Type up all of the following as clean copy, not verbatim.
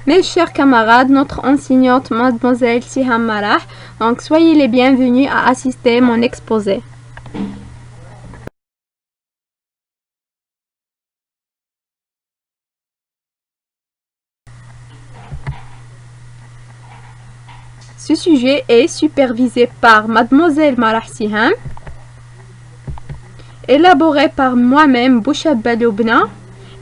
Mes chers camarades, notre enseignante Mademoiselle Siham Marah, donc soyez les bienvenus à assister à mon exposé. Ce sujet est supervisé par Mademoiselle Marah Siham, élaboré par moi-même Bouchab Baloubna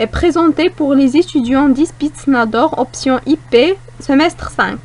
et présenté pour les étudiants d'Ispitznador option IP semestre 5.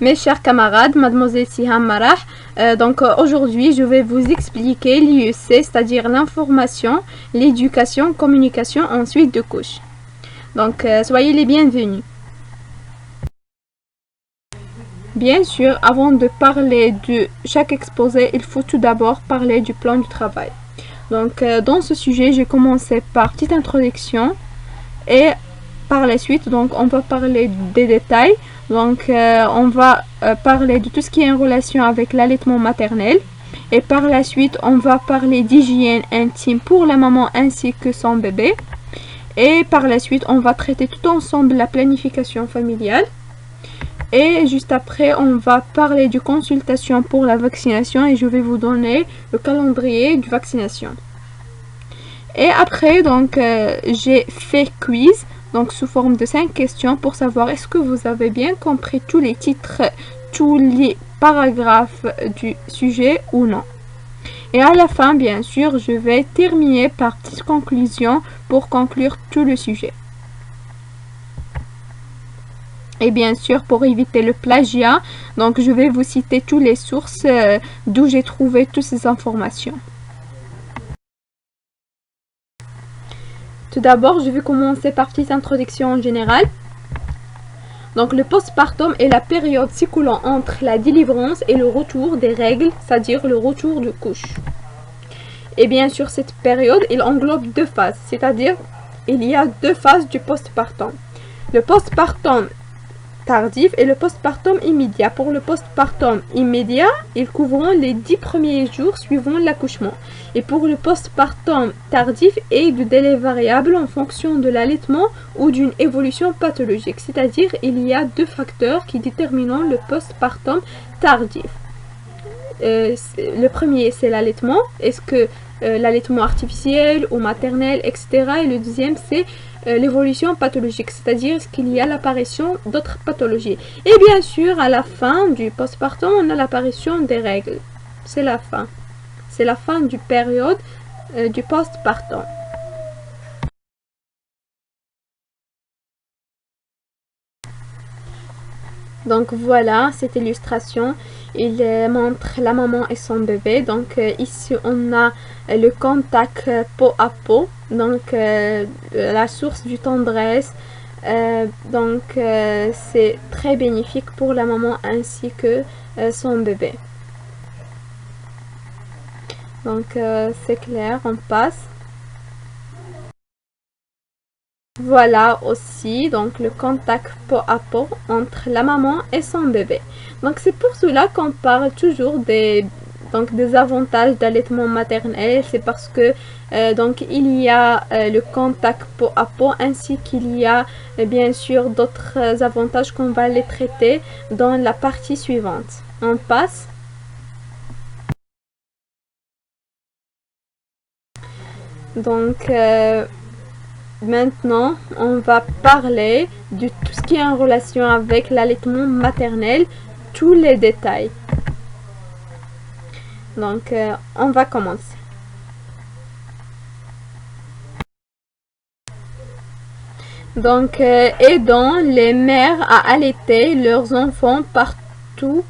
Mes chers camarades, mademoiselle Siham Marah, aujourd'hui je vais vous expliquer l'IEC, c'est-à-dire l'information, l'éducation, communication en suite de couches. Donc soyez les bienvenus. Bien sûr, avant de parler de chaque exposé, il faut tout d'abord parler du plan du travail. Donc dans ce sujet, j'ai commencé par petite introduction et par la suite, donc on va parler des détails. Donc on va parler de tout ce qui est en relation avec l'allaitement maternel. Et par la suite, on va parler d'hygiène intime pour la maman ainsi que son bébé. Et par la suite, on va traiter tout ensemble la planification familiale. Et juste après, on va parler de consultation pour la vaccination et je vais vous donner le calendrier de vaccination. Et après, donc, j'ai fait quiz, donc sous forme de 5 questions pour savoir est-ce que vous avez bien compris tous les titres, tous les paragraphes du sujet ou non. Et à la fin, bien sûr, je vais terminer par petite conclusion pour conclure tout le sujet. Et bien sûr, pour éviter le plagiat, donc je vais vous citer toutes les sources d'où j'ai trouvé toutes ces informations. Tout d'abord, je vais commencer par petite introduction en général. Donc le postpartum est la période s'écoulant entre la délivrance et le retour des règles, c'est-à-dire le retour de couche. Et bien sûr, cette période, il englobe deux phases, c'est-à-dire il y a deux phases du postpartum. Le postpartum tardif et le postpartum immédiat. Pour le postpartum immédiat, ils couvront les 10 premiers jours suivant l'accouchement. Et pour le postpartum tardif et de délai variable en fonction de l'allaitement ou d'une évolution pathologique. C'est-à-dire, il y a deux facteurs qui déterminent le postpartum tardif. Le premier, c'est l'allaitement. Est-ce que l'allaitement artificiel ou maternel, etc. Et le deuxième, c'est l'évolution pathologique, c'est-à-dire qu'il y a l'apparition d'autres pathologies. Et bien sûr, à la fin du postpartum, on a l'apparition des règles. C'est la fin. C'est la fin du période du postpartum. Donc voilà, cette illustration, il montre la maman et son bébé. Donc ici on a le contact peau à peau, donc la source du tendresse. C'est très bénéfique pour la maman ainsi que son bébé. Donc c'est clair, on passe. Voilà aussi donc le contact peau à peau entre la maman et son bébé. Donc c'est pour cela qu'on parle toujours des avantages d'allaitement maternel. C'est parce que donc il y a le contact peau à peau ainsi qu'il y a bien sûr d'autres avantages qu'on va les traiter dans la partie suivante. On passe. Donc maintenant, on va parler de tout ce qui est en relation avec l'allaitement maternel, tous les détails. Donc, on va commencer. Donc, aidant les mères à allaiter leurs enfants partout,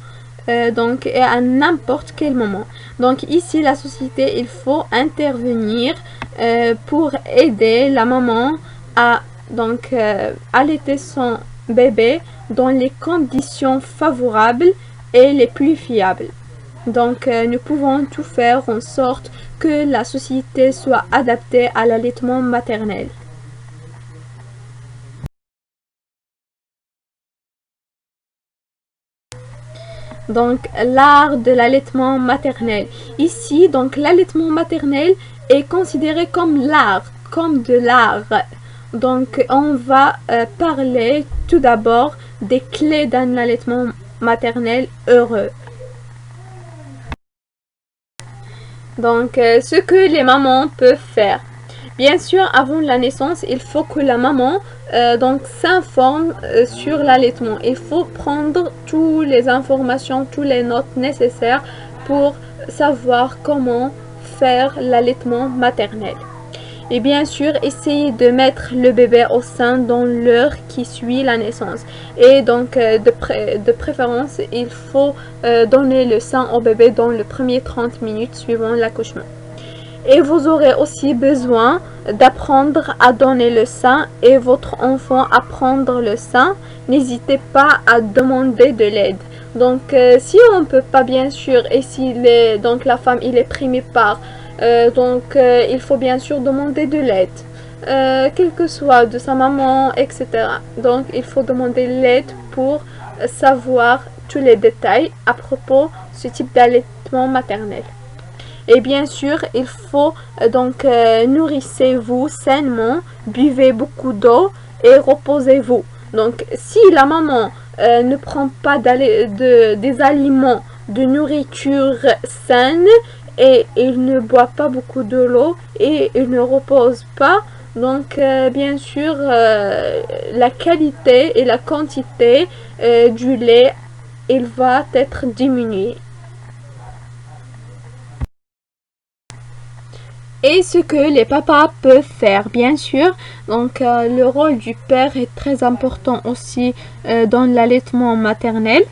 et à n'importe quel moment. Donc ici, la société, il faut intervenir pour aider la maman à allaiter son bébé dans les conditions favorables et les plus fiables. Donc nous pouvons tout faire en sorte que la société soit adaptée à l'allaitement maternel. Donc l'art de l'allaitement maternel. Ici, donc l'allaitement maternel est considéré comme l'art, comme de l'art. Donc on va parler tout d'abord des clés d'un allaitement maternel heureux. Donc ce que les mamans peuvent faire. Bien sûr, avant la naissance, il faut que la maman s'informe sur l'allaitement. Il faut prendre toutes les informations, toutes les notes nécessaires pour savoir comment faire l'allaitement maternel. Et bien sûr, essayez de mettre le bébé au sein dans l'heure qui suit la naissance. Et donc, de préférence, il faut donner le sein au bébé dans les premières 30 minutes suivant l'accouchement. Et vous aurez aussi besoin d'apprendre à donner le sein et votre enfant à prendre le sein. N'hésitez pas à demander de l'aide. Donc si on ne peut pas bien sûr et si donc la femme il est primipare, il faut bien sûr demander de l'aide. Quel que soit de sa maman, etc. Donc il faut demander l'aide pour savoir tous les détails à propos de ce type d'allaitement maternel. Et bien sûr, il faut nourrissez-vous sainement, buvez beaucoup d'eau et reposez-vous. Donc, si la maman ne prend pas des aliments de nourriture saine et il ne boit pas beaucoup de l'eau et il ne repose pas, donc bien sûr, la qualité et la quantité du lait, il va être diminuée. Et ce que les papas peuvent faire, bien sûr. Donc, le rôle du père est très important aussi dans l'allaitement maternel.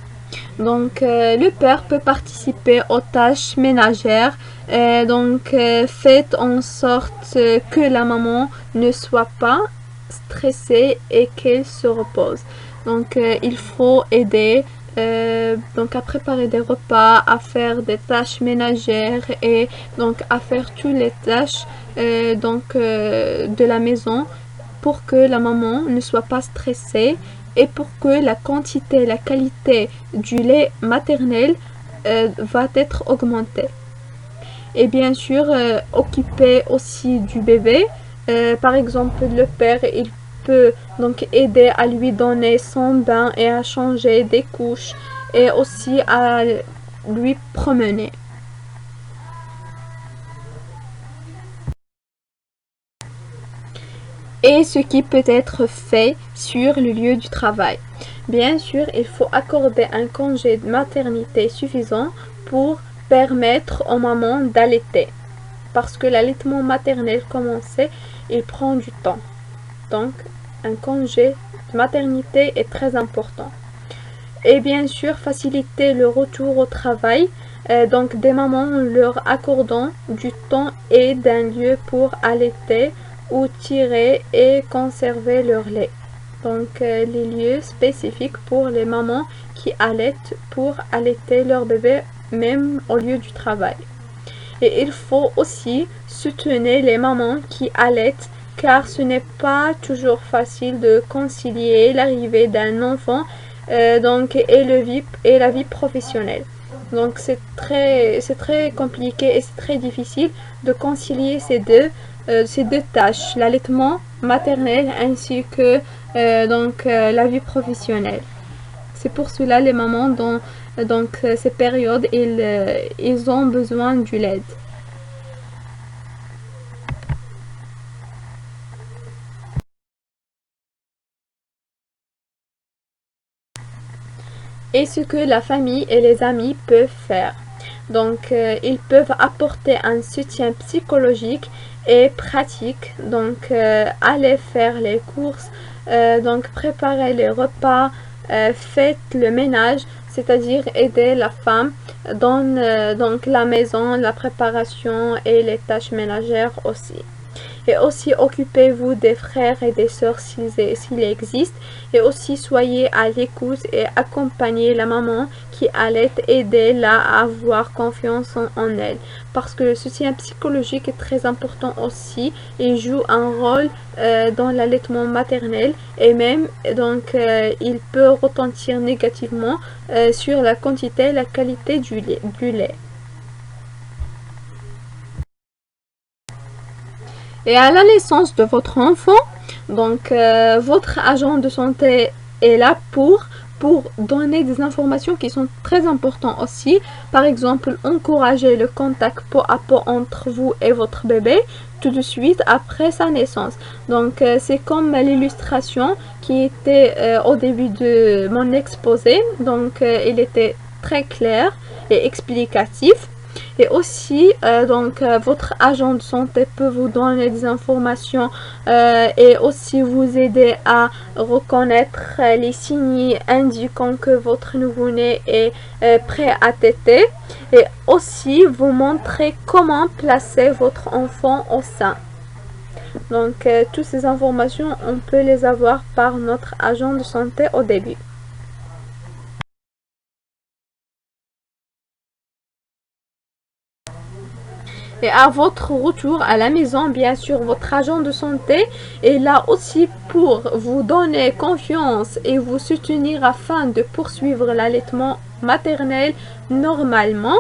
Donc, le père peut participer aux tâches ménagères. Faites en sorte que la maman ne soit pas stressée et qu'elle se repose. Donc, il faut aider à préparer des repas, à faire des tâches ménagères et donc à faire toutes les tâches de la maison pour que la maman ne soit pas stressée et pour que la quantité et la qualité du lait maternel va être augmentée. Et bien sûr, occuper aussi du bébé. Par exemple, le père, il peut donc aider à lui donner son bain et à changer des couches et aussi à lui promener. Et ce qui peut être fait sur le lieu du travail. Bien sûr, il faut accorder un congé de maternité suffisant pour permettre aux mamans d'allaiter. Parce que l'allaitement maternel, comme on sait, il prend du temps. Donc, un congé de maternité est très important. Et bien sûr, faciliter le retour au travail. Donc, des mamans leur accordant du temps et d'un lieu pour allaiter ou tirer et conserver leur lait. Donc, les lieux spécifiques pour les mamans qui allaitent pour allaiter leur bébé, même au lieu du travail. Et il faut aussi soutenir les mamans qui allaitent car ce n'est pas toujours facile de concilier l'arrivée d'un enfant et la vie professionnelle. Donc c'est très compliqué et c'est très difficile de concilier ces deux tâches, l'allaitement maternel ainsi que la vie professionnelle. C'est pour cela les mamans dans ces périodes ils ont besoin de l'aide. Et ce que la famille et les amis peuvent faire. Donc, ils peuvent apporter un soutien psychologique et pratique. Donc, aller faire les courses, préparer les repas, faites le ménage, c'est-à-dire aider la femme dans la maison, la préparation et les tâches ménagères aussi. Et aussi occupez-vous des frères et des sœurs s'il existe. Et aussi soyez à l'écoute et accompagnez la maman qui allait, aidez-la à avoir confiance en elle. Parce que le soutien psychologique est très important aussi et joue un rôle dans l'allaitement maternel. Et même, il peut retentir négativement sur la quantité et la qualité du lait. Et à la naissance de votre enfant, votre agent de santé est là pour donner des informations qui sont très importantes aussi. Par exemple, encourager le contact peau à peau entre vous et votre bébé tout de suite après sa naissance. Donc, c'est comme l'illustration qui était au début de mon exposé. Donc, il était très clair et explicatif. Et aussi, votre agent de santé peut vous donner des informations et aussi vous aider à reconnaître les signes indiquant que votre nouveau-né est prêt à téter. Et aussi vous montrer comment placer votre enfant au sein. Donc, toutes ces informations, on peut les avoir par notre agent de santé au début. Et à votre retour à la maison, bien sûr, votre agent de santé est là aussi pour vous donner confiance et vous soutenir afin de poursuivre l'allaitement maternel normalement.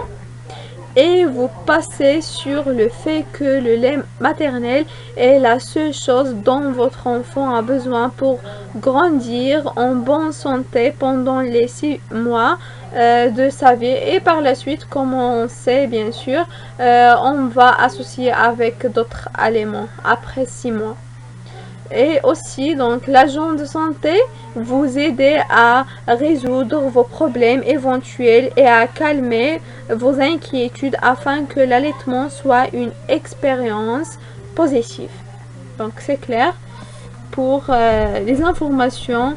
Et vous passez sur le fait que le lait maternel est la seule chose dont votre enfant a besoin pour grandir en bonne santé pendant les 6 mois de sa vie. Et par la suite, comme on sait bien sûr, on va associer avec d'autres aliments après 6 mois. Et aussi, donc, l'agent de santé vous aider à résoudre vos problèmes éventuels et à calmer vos inquiétudes afin que l'allaitement soit une expérience positive. Donc, c'est clair pour les informations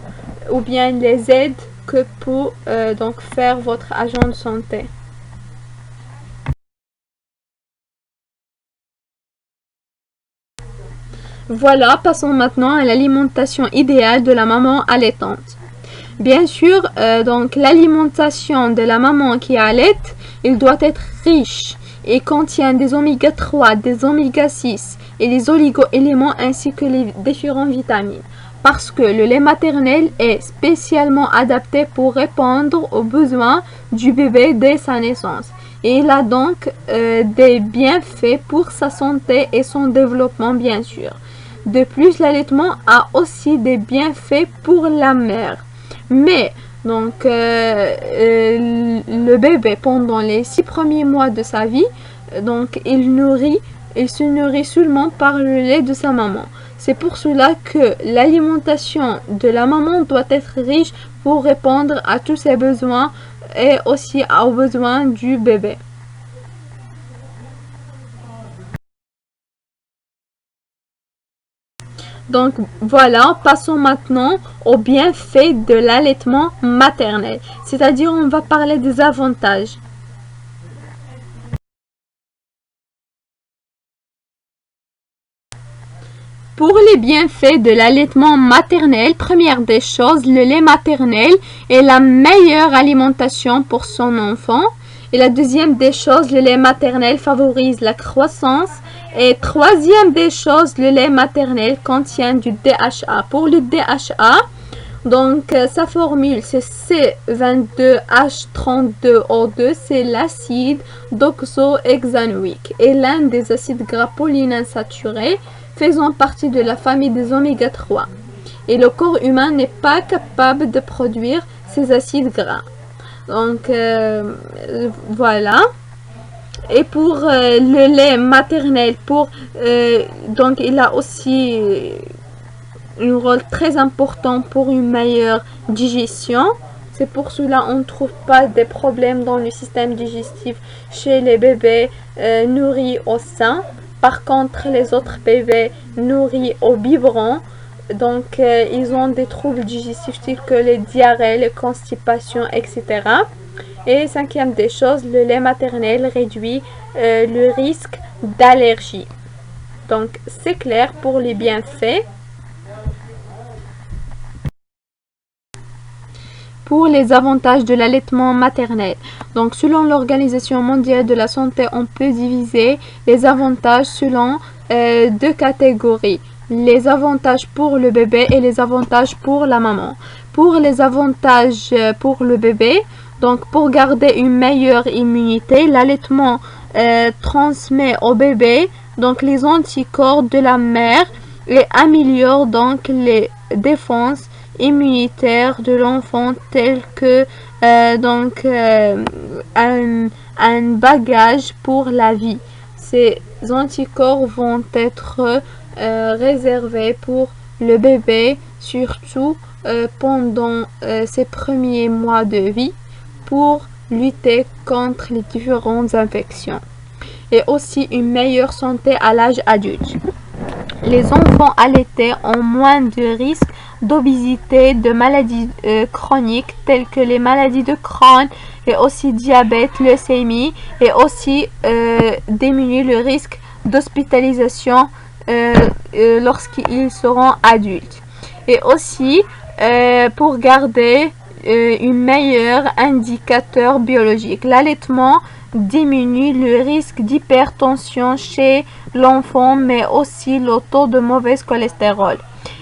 ou bien les aides que peut donc faire votre agent de santé. Voilà, passons maintenant à l'alimentation idéale de la maman allaitante. Bien sûr, donc l'alimentation de la maman qui allaite, il doit être riche et contient des oméga 3, des oméga 6 et les oligo-éléments ainsi que les différentes vitamines. Parce que le lait maternel est spécialement adapté pour répondre aux besoins du bébé dès sa naissance. Et il a donc des bienfaits pour sa santé et son développement, bien sûr. De plus, l'allaitement a aussi des bienfaits pour la mère. Mais, donc, le bébé, pendant les 6 premiers mois de sa vie, donc, il se nourrit seulement par le lait de sa maman. C'est pour cela que l'alimentation de la maman doit être riche pour répondre à tous ses besoins et aussi aux besoins du bébé. Donc voilà, passons maintenant aux bienfaits de l'allaitement maternel. C'est-à-dire, on va parler des avantages. Pour les bienfaits de l'allaitement maternel, première des choses, le lait maternel est la meilleure alimentation pour son enfant. Et la deuxième des choses, le lait maternel favorise la croissance. Et troisième des choses, le lait maternel contient du DHA. Pour le DHA, donc sa formule c'est C22H32O2, c'est l'acide docosahexaénoïque et l'un des acides gras polyinsaturés faisant partie de la famille des oméga 3. Et le corps humain n'est pas capable de produire ces acides gras. Donc voilà. Et pour le lait maternel, donc il a aussi un rôle très important pour une meilleure digestion. C'est pour cela qu'on ne trouve pas des problèmes dans le système digestif chez les bébés nourris au sein. Par contre, les autres bébés nourris au biberon, donc ils ont des troubles digestifs tels que les diarrhées, les constipations, etc. Et cinquième des choses, le lait maternel réduit le risque d'allergie. Donc c'est clair pour les bienfaits. Pour les avantages de l'allaitement maternel. Donc selon l'Organisation mondiale de la santé, on peut diviser les avantages selon deux catégories. Les avantages pour le bébé et les avantages pour la maman. Pour les avantages pour le bébé, donc pour garder une meilleure immunité, l'allaitement transmet au bébé donc les anticorps de la mère et améliore donc les défenses immunitaires de l'enfant tel que un bagage pour la vie. Ces anticorps vont être réservés pour le bébé, surtout pendant ses premiers mois de vie, pour lutter contre les différentes infections et aussi une meilleure santé à l'âge adulte. Les enfants allaités ont moins de risques d'obésité, de maladies chroniques telles que les maladies de Crohn et aussi diabète, leucémie et aussi diminuer le risque d'hospitalisation lorsqu'ils seront adultes. Et aussi pour garder un meilleur indicateur biologique. L'allaitement diminue le risque d'hypertension chez l'enfant, mais aussi le taux de mauvais cholestérol.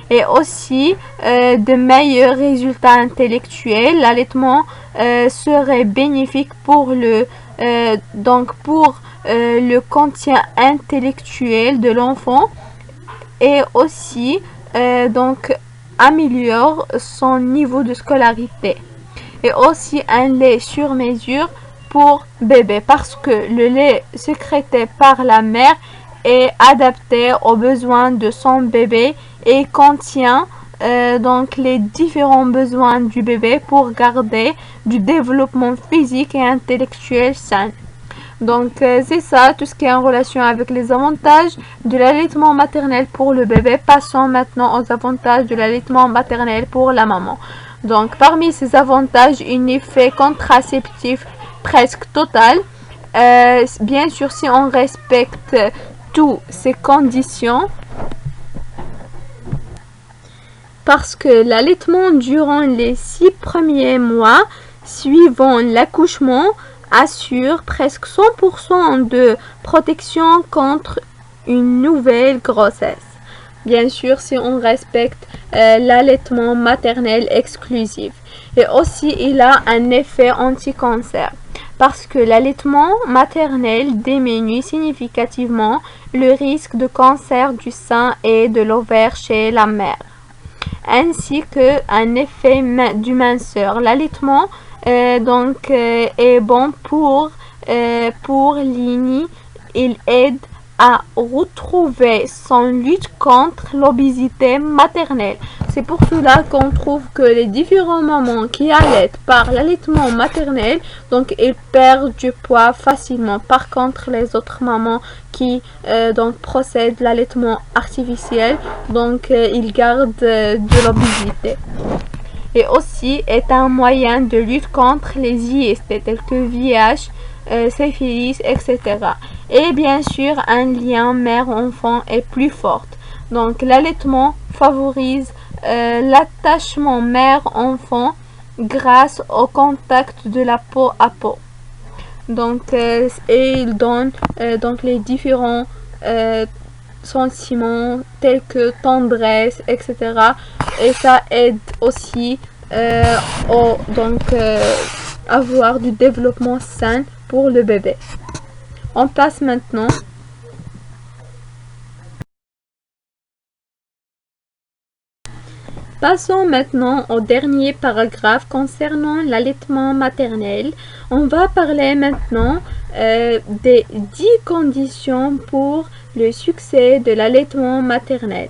Et aussi de meilleurs résultats intellectuels. L'allaitement serait bénéfique pour le contenu intellectuel de l'enfant et aussi améliore son niveau de scolarité. Et aussi un lait sur mesure pour bébé parce que le lait sécrété par la mère est adapté aux besoins de son bébé et contient les différents besoins du bébé pour garder du développement physique et intellectuel sain. Donc c'est ça, tout ce qui est en relation avec les avantages de l'allaitement maternel pour le bébé. Passons maintenant aux avantages de l'allaitement maternel pour la maman. Donc parmi ces avantages, un effet contraceptif presque total. Bien sûr, si on respecte toutes ces conditions, parce que l'allaitement durant les 6 premiers mois suivant l'accouchement assure presque 100% de protection contre une nouvelle grossesse. Bien sûr, si on respecte l'allaitement maternel exclusif. Et aussi, il a un effet anti-cancer. Parce que l'allaitement maternel diminue significativement le risque de cancer du sein et de l'ovaire chez la mère. Ainsi qu'un effet du minceur. L'allaitement est bon pour l'INI. Il aide à retrouver son lutte contre l'obésité maternelle. C'est pour cela qu'on trouve que les différentes mamans qui allaitent par l'allaitement maternel, ils perdent du poids facilement. Par contre, les autres mamans qui procèdent l'allaitement artificiel, ils gardent de l'obésité. Et aussi est un moyen de lutte contre les IST tels que VIH, syphilis, etc. Et bien sûr, un lien mère-enfant est plus fort. Donc l'allaitement favorise l'attachement mère-enfant grâce au contact de la peau à peau. Et il donne les différents sentiments tels que tendresse, etc. Et ça aide aussi avoir du développement sain pour le bébé. On passe maintenant Passons maintenant au dernier paragraphe concernant l'allaitement maternel. On va parler maintenant des 10 conditions pour le succès de l'allaitement maternel.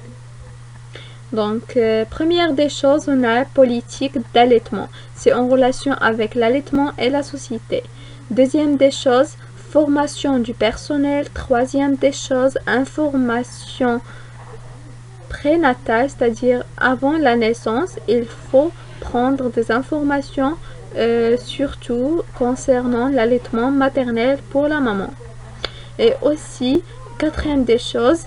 Donc, première des choses, on a la politique d'allaitement. C'est en relation avec l'allaitement et la société. Deuxième des choses, formation du personnel. Troisième des choses, information prénatale, c'est-à-dire avant la naissance, il faut prendre des informations surtout concernant l'allaitement maternel pour la maman. Et aussi, quatrième des choses,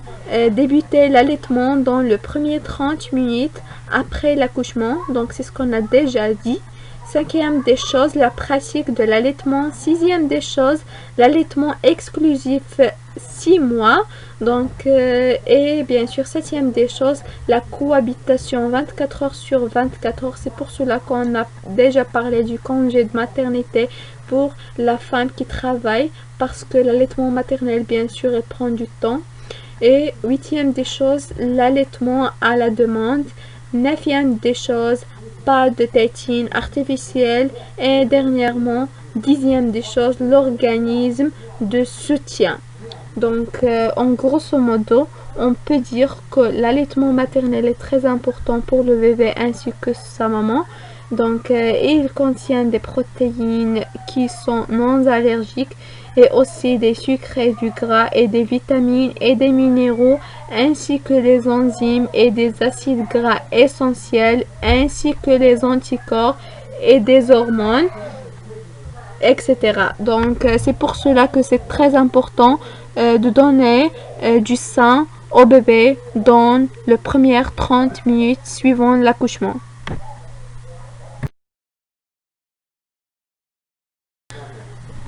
débuter l'allaitement dans le premier 30 minutes après l'accouchement. Donc, c'est ce qu'on a déjà dit. Cinquième des choses, la pratique de l'allaitement. Sixième des choses, l'allaitement exclusif 6 mois. Et bien sûr, septième des choses, la cohabitation 24 heures sur 24 heures. C'est pour cela qu'on a déjà parlé du congé de maternité pour la femme qui travaille, parce que l'allaitement maternel, bien sûr, il prend du temps. Et huitième des choses, l'allaitement à la demande. Neuvième des choses, pas de tétine artificielle. Et dernièrement, dixième des choses, l'organisme de soutien. Donc, en grosso modo, on peut dire que l'allaitement maternel est très important pour le bébé ainsi que sa maman. Donc, il contient des protéines qui sont non allergiques et aussi des sucres et du gras et des vitamines et des minéraux ainsi que des enzymes et des acides gras essentiels ainsi que les anticorps et des hormones, etc. Donc, c'est pour cela que c'est très important de donner du sein au bébé dans les premières 30 minutes suivant l'accouchement.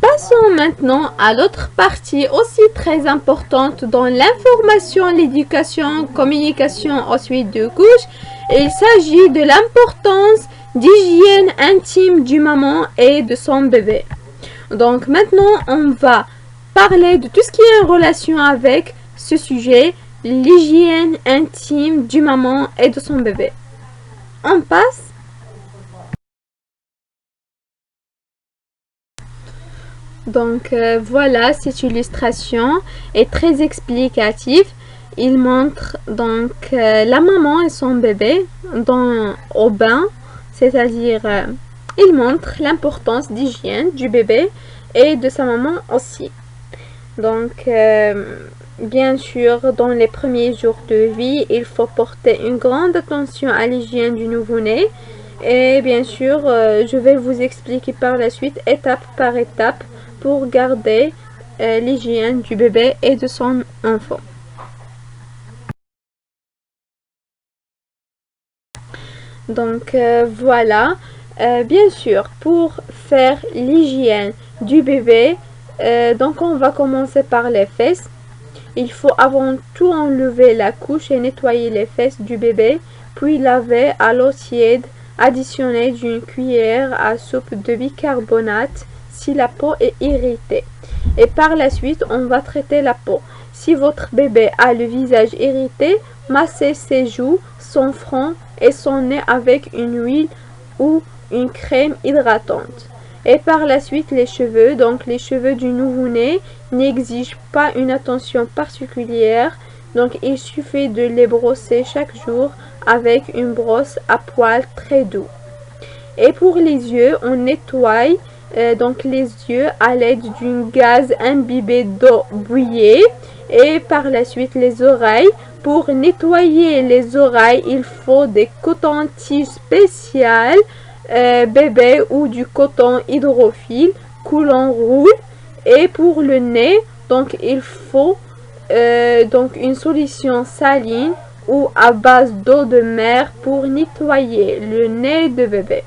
Passons maintenant à l'autre partie aussi très importante dans l'information, l'éducation, communication ensuite de couche. Il s'agit de l'importance d'hygiène intime du maman et de son bébé. Donc maintenant, on va parler de tout ce qui est en relation avec ce sujet, l'hygiène intime du maman et de son bébé. On passe. Donc voilà, cette illustration est très explicative. Il montre donc la maman et son bébé au bain, c'est-à-dire il montre l'importance d'hygiène du bébé et de sa maman aussi. Donc bien sûr, dans les premiers jours de vie, il faut porter une grande attention à l'hygiène du nouveau-né. Et bien sûr, je vais vous expliquer par la suite, étape par étape, pour garder l'hygiène du bébé et de son enfant. Donc voilà, bien sûr, pour faire l'hygiène du bébé, donc on va commencer par les fesses. Il faut avant tout enlever la couche et nettoyer les fesses du bébé, puis laver à l'eau tiède additionnée d'une cuillère à soupe de bicarbonate si la peau est irritée. Et par la suite, on va traiter la peau. Si votre bébé a le visage irrité, massez ses joues, son front et son nez avec une huile ou une crème hydratante. Et par la suite, les cheveux. Donc les cheveux du nouveau-né n'exigent pas une attention particulière. Donc il suffit de les brosser chaque jour avec une brosse à poils très doux. Et pour les yeux, on nettoie donc les yeux à l'aide d'un gaz imbibé d'eau bouillée. Et par la suite les oreilles. Pour nettoyer les oreilles, il faut des cotons-tiges spéciales bébé ou du coton hydrophile coulant roule. Et pour le nez, donc il faut donc une solution saline ou à base d'eau de mer pour nettoyer le nez de bébé.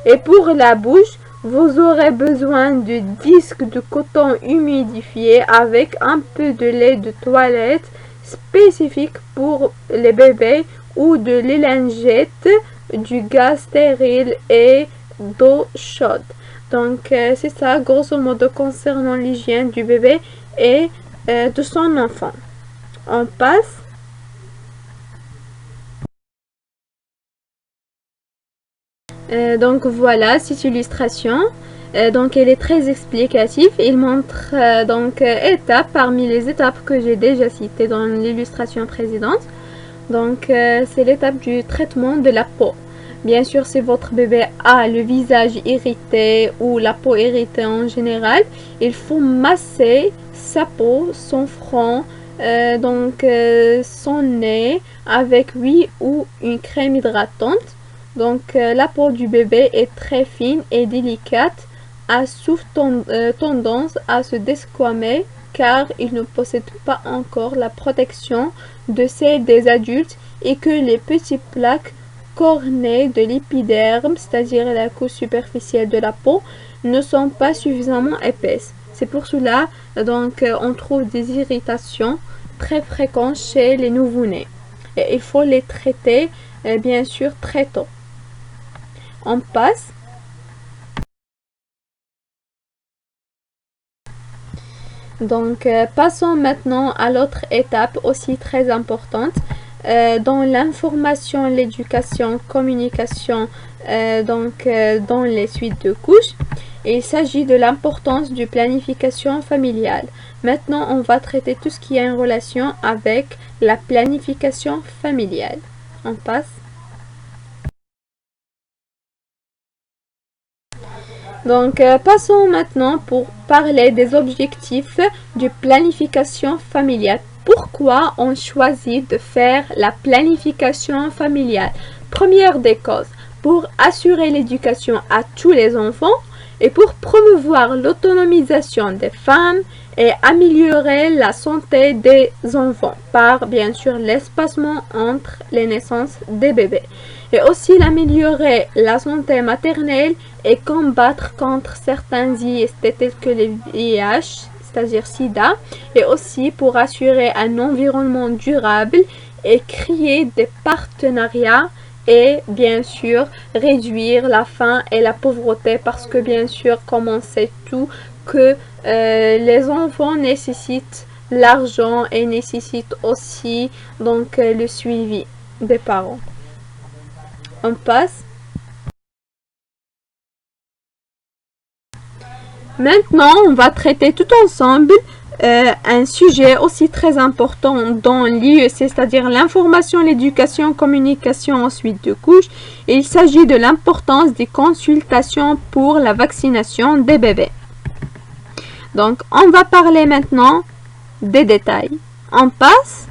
Et pour la bouche, vous aurez besoin de disques de coton humidifié avec un peu de lait de toilette spécifique pour les bébés ou de l'élingette, du gaz stérile et d'eau chaude. Donc c'est ça grosso modo concernant l'hygiène du bébé et de son enfant. On passe. Donc voilà cette illustration. Donc elle est très explicative. Il montre donc étapes parmi les étapes que j'ai déjà citées dans l'illustration précédente. Donc c'est l'étape du traitement de la peau. Bien sûr, si votre bébé a le visage irrité ou la peau irritée en général, il faut masser sa peau, son front, son nez avec huile ou une crème hydratante. Donc la peau du bébé est très fine et délicate, a souvent tendance à se desquamer car il ne possède pas encore la protection de celle des adultes et que les petites plaques cornées de l'épiderme, c'est-à-dire la couche superficielle de la peau, ne sont pas suffisamment épaisses. C'est pour cela donc on trouve des irritations très fréquentes chez les nouveau-nés. Et il faut les traiter bien sûr très tôt. On passe. Donc passons maintenant à l'autre étape aussi très importante dans l'information, l'éducation, communication, dans les suites de couches. Il s'agit de l'importance de planification familiale. Maintenant, on va traiter tout ce qui est en relation avec la planification familiale. On passe. Donc, passons maintenant pour parler des objectifs de planification familiale. Pourquoi on choisit de faire la planification familiale? Première des causes, pour assurer l'éducation à tous les enfants et pour promouvoir l'autonomisation des femmes et améliorer la santé des enfants par bien sûr l'espacement entre les naissances des bébés et aussi l'améliorer la santé maternelle et combattre contre certains IST tels que les VIH, c'est-à-dire SIDA, et aussi pour assurer un environnement durable et créer des partenariats et bien sûr réduire la faim et la pauvreté parce que bien sûr comme on sait tout que les enfants nécessitent l'argent et nécessitent aussi donc le suivi des parents. On passe. Maintenant, on va traiter tout ensemble un sujet aussi très important dans l'IEC, c'est-à-dire l'information, l'éducation, communication ensuite de couche. Il s'agit de l'importance des consultations pour la vaccination des bébés. Donc, on va parler maintenant des détails. On passe.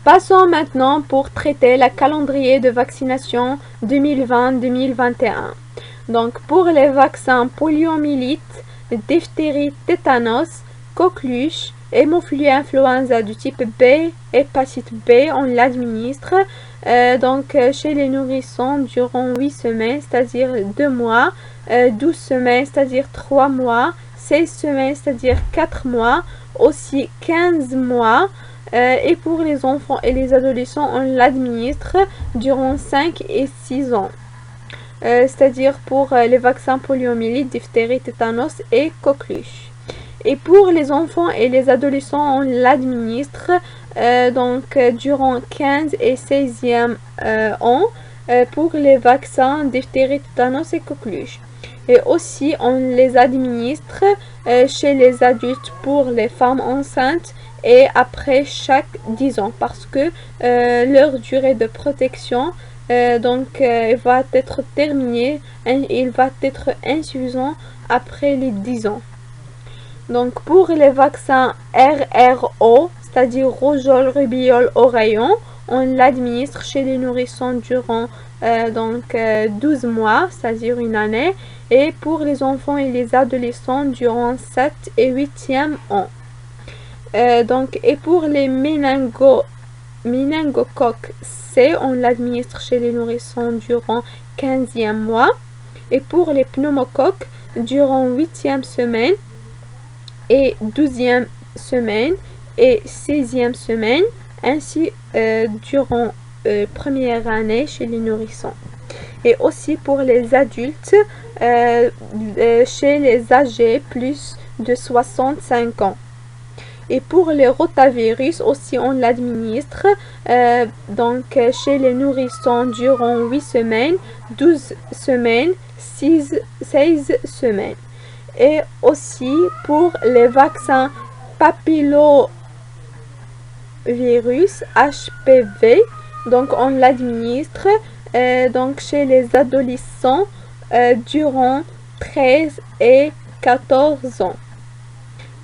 Passons maintenant pour traiter le calendrier de vaccination 2020-2021. Donc, pour les vaccins poliomyélite, diphtérie, tétanos, coqueluche, hémophilus influenza du type B, hépatite B, on l'administre donc chez les nourrissons durant 8 semaines, c'est-à-dire 2 mois, 12 semaines, c'est-à-dire 3 mois, 16 semaines, c'est-à-dire 4 mois, aussi 15 mois. Et pour les enfants et les adolescents, on l'administre durant 5 et 6 ans. C'est-à-dire pour les vaccins poliomyélite, diphtérie, tétanos et coqueluche. Et pour les enfants et les adolescents, on l'administre durant 15 et 16e ans pour les vaccins diphtérie, tétanos et coqueluche. Et aussi, on les administre chez les adultes pour les femmes enceintes et après chaque 10 ans parce que leur durée de protection va être terminée et il va être insuffisant après les 10 ans. Donc pour les vaccins RRO, c'est-à-dire rougeole, rubéole, oreillon, on l'administre chez les nourrissons durant 12 mois, c'est-à-dire une année, et pour les enfants et les adolescents durant 7 et 8e ans. Et pour les méningocoques C, on l'administre chez les nourrissons durant 15e mois. Et pour les pneumocoques, durant 8e semaine et 12e semaine et 16e semaine, ainsi durant première année chez les nourrissons. Et aussi pour les adultes, chez les âgés plus de 65 ans. Et pour les rotavirus aussi, on l'administre chez les nourrissons durant 8 semaines, 12 semaines, 16 semaines. Et aussi pour les vaccins papillovirus HPV, donc on l'administre chez les adolescents durant 13 et 14 ans.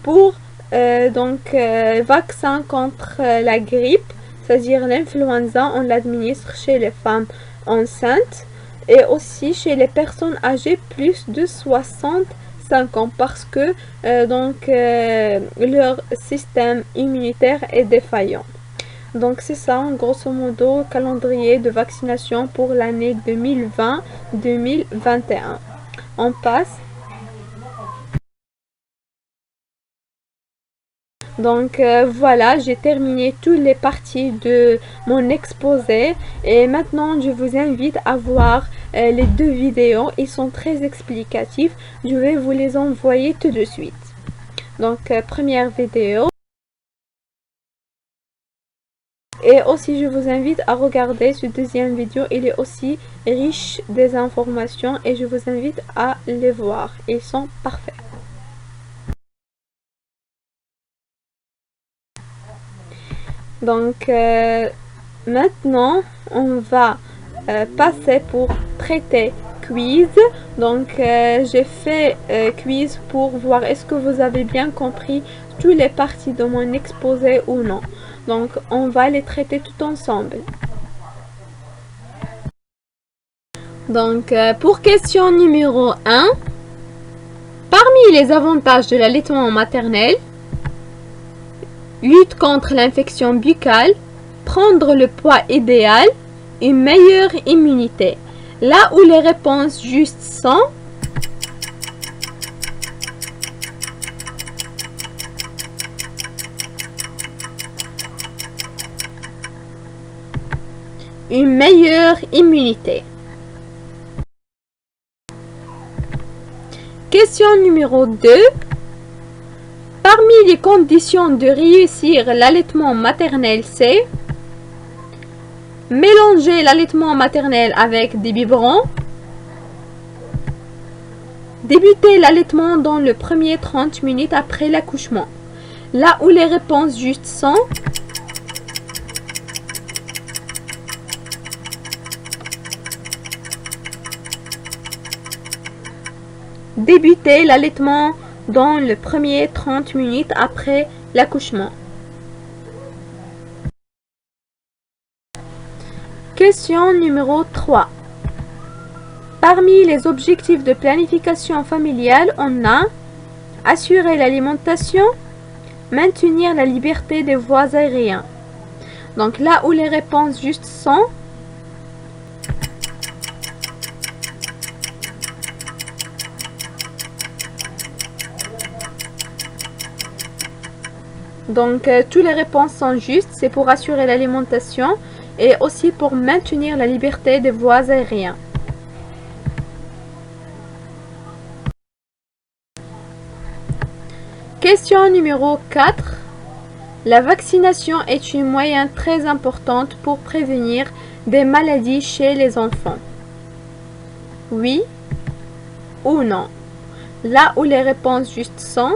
Pour vaccin contre la grippe, c'est-à-dire l'influenza, on l'administre chez les femmes enceintes et aussi chez les personnes âgées plus de 65 ans parce que leur système immunitaire est défaillant. Donc c'est ça, grosso modo, calendrier de vaccination pour l'année 2020-2021. On passe. Donc voilà, j'ai terminé toutes les parties de mon exposé et maintenant je vous invite à voir les 2 vidéos. Ils sont très explicatifs. Je vais vous les envoyer tout de suite. Donc première vidéo. Et aussi, je vous invite à regarder ce deuxième vidéo. Il est aussi riche des informations et je vous invite à les voir. Ils sont parfaits. Donc, maintenant, on va passer pour traiter quiz. Donc, j'ai fait quiz pour voir est-ce que vous avez bien compris toutes les parties de mon exposé ou non. Donc, on va les traiter tout ensemble. Donc, pour question numéro 1, parmi les avantages de l'allaitement maternel, lutte contre l'infection buccale, prendre le poids idéal, une meilleure immunité. Là où les réponses justes sont une meilleure immunité. Question numéro 2. Parmi les conditions de réussir l'allaitement maternel, c'est mélanger l'allaitement maternel avec des biberons, débuter l'allaitement dans le premier 30 minutes après l'accouchement. Là où les réponses justes sont débuter l'allaitement dans le premier 30 minutes après l'accouchement. Question numéro 3. Parmi les objectifs de planification familiale, on a assurer l'alimentation, maintenir la liberté des voies aériennes. Donc là où les réponses justes sont donc toutes les réponses sont justes, c'est pour assurer l'alimentation et aussi pour maintenir la liberté des voies aériennes. Question numéro 4. La vaccination est un moyen très important pour prévenir des maladies chez les enfants. Oui ou non? Là où les réponses justes sont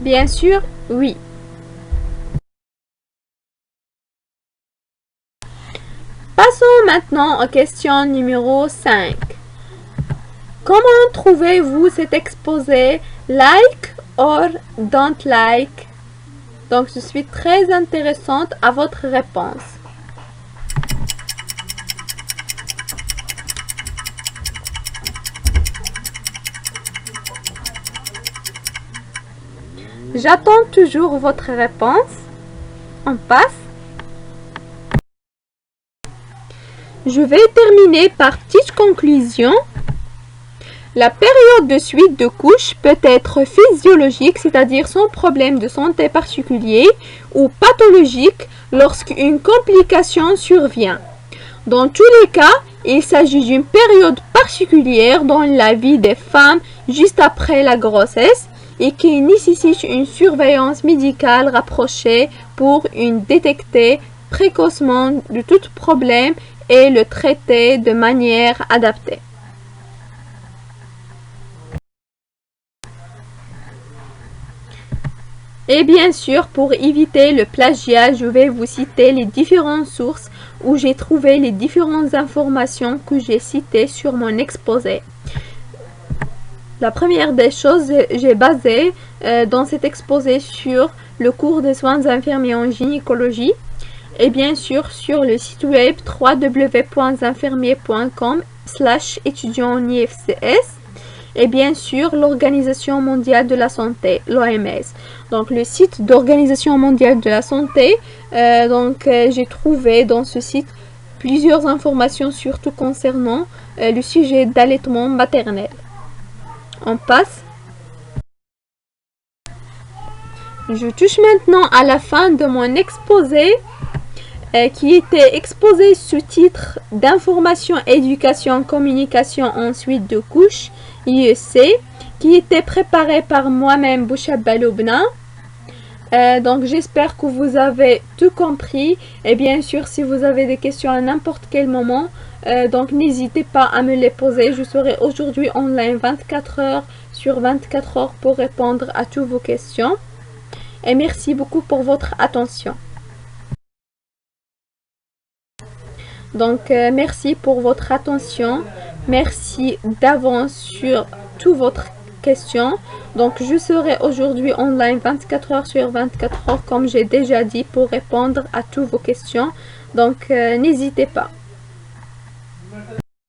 bien sûr, oui. Passons maintenant aux questions numéro 5. Comment trouvez-vous cet exposé? Like or don't like? Donc, je suis très intéressante à votre réponse. J'attends toujours votre réponse. On passe. Je vais terminer par petite conclusion. La période de suite de couche peut être physiologique, c'est-à-dire sans problème de santé particulier, ou pathologique lorsqu'une complication survient. Dans tous les cas, il s'agit d'une période particulière dans la vie des femmes juste après la grossesse et qui nécessite une surveillance médicale rapprochée pour détecter précocement de tout problème et le traiter de manière adaptée. Et bien sûr, pour éviter le plagiat, je vais vous citer les différentes sources où j'ai trouvé les différentes informations que j'ai citées sur mon exposé. La première des choses, j'ai basé dans cet exposé sur le cours des soins infirmiers en gynécologie et bien sûr sur le site web www.infirmier.com/étudiant en IFCS et bien sûr l'Organisation mondiale de la santé, l'OMS. Donc le site d'Organisation mondiale de la santé, j'ai trouvé dans ce site plusieurs informations surtout concernant le sujet d'allaitement maternel. On passe. Je touche maintenant à la fin de mon exposé. qui était exposé sous titre d'information, éducation, communication en suite de couche, IEC, qui était préparé par moi-même, Bouchaba Loubna. Donc j'espère que vous avez tout compris, et bien sûr si vous avez des questions à n'importe quel moment, donc n'hésitez pas à me les poser. Je serai aujourd'hui online 24 heures sur 24 heures pour répondre à toutes vos questions, et merci beaucoup pour votre attention. Donc merci pour votre attention, merci d'avance sur toutes votre questions. Donc je serai aujourd'hui online 24 heures sur 24 heures comme j'ai déjà dit pour répondre à toutes vos questions. Donc n'hésitez pas.